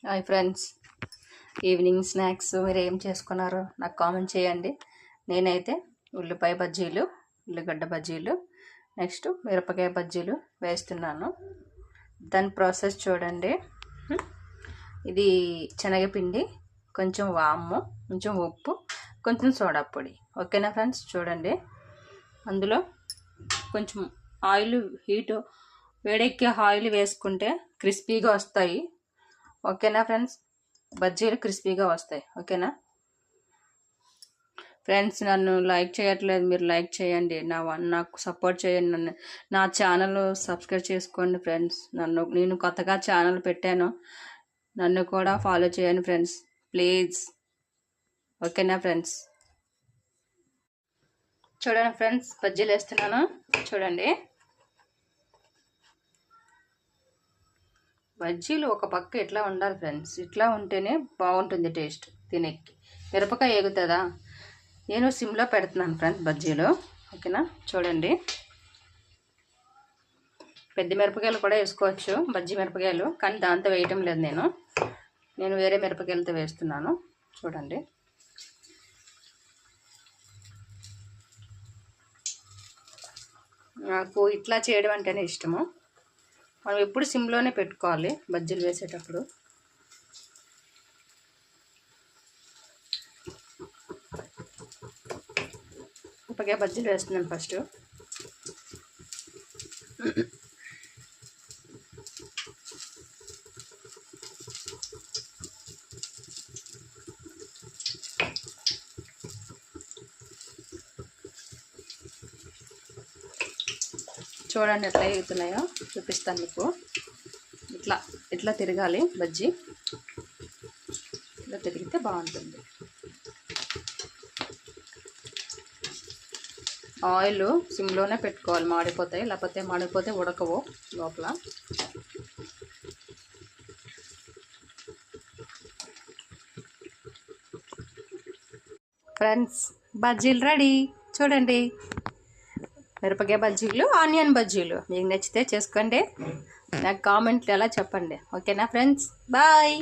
Hi friends, evening snacks మీరు ఏం చేసుకున్నారో నాకు కామెంట్ చేయండి. నేనైతే ఉల్లిపాయ బజ్జీలు, ఉల్లిగడ్డ బజ్జీలు, నెక్స్ట్ మిరపకాయ బజ్జీలు వేస్తున్నాను. దాని ప్రాసెస్ చూడండి. ఇది శనగపిండి, కొంచెం వాము, కొంచెం ఉప్పు, కొంచెం సోడా పొడి. ఓకేనా ఫ్రెండ్స్? చూడండి, అందులో కొంచెం ఆయిల్ వేడెక్కే ఆయిల్ వేసుకుంటే క్రిస్పీగా వస్తాయి. ఓకేనా ఫ్రెండ్స్? బజ్జీలు క్రిస్పీగా వస్తాయి. ఓకేనా ఫ్రెండ్స్? నన్ను లైక్ చేయట్లేదు, మీరు లైక్ చేయండి. నాకు సపోర్ట్ చేయండి. నా ఛానల్ సబ్స్క్రైబ్ చేసుకోండి ఫ్రెండ్స్. నేను కొత్తగా ఛానల్ పెట్టాను, నన్ను కూడా ఫాలో చేయండి ఫ్రెండ్స్, ప్లీజ్. ఓకేనా ఫ్రెండ్స్? చూడండి ఫ్రెండ్స్, బజ్జీలు వేస్తున్నాను. చూడండి, బజ్జీలు ఒక పక్క ఇట్లా ఉండాలి ఫ్రెండ్స్. ఇట్లా ఉంటేనే బాగుంటుంది టేస్ట్ తినేకి. మిరపకాయ ఎగుతుందా? నేను సిమ్లో పెడుతున్నాను ఫ్రెండ్స్ బజ్జీలు. ఓకేనా? చూడండి, పెద్ద మిరపకాయలు కూడా వేసుకోవచ్చు, బజ్జీ మిరపకాయలు, కానీ దాంతో వేయటం లేదు. నేను వేరే మిరపకాయలతో వేస్తున్నాను. చూడండి, నాకు ఇట్లా చేయడం అంటేనే ఇష్టము. మనం ఎప్పుడు సిమ్లోనే పెట్టుకోవాలి బజ్జీలు వేసేటప్పుడు. మిరపకాయ బజ్జీలు వేస్తున్నాను ఫస్ట్. చూడండి ఎట్లా ఎగుతున్నాయో చూపిస్తాను మీకు. ఇట్లా తిరగాలి బజ్జీ, ఇలా తిరిగితే బాగుంటుంది. ఆయిల్ సిమ్లోనే పెట్టుకోవాలి, మాడిపోతాయి. లేకపోతే మాడిపోతే ఉడకవు లోపల. ఫ్రెండ్స్, బజ్జీలు రెడీ. చూడండి, మిరపకాయ బజ్జీలు, ఆనియన్ బజ్జీలు. మీకు నచ్చితే చేసుకోండి, నాకు కామెంట్లు ఎలా చెప్పండి. ఓకేనా ఫ్రెండ్స్? బాయ్.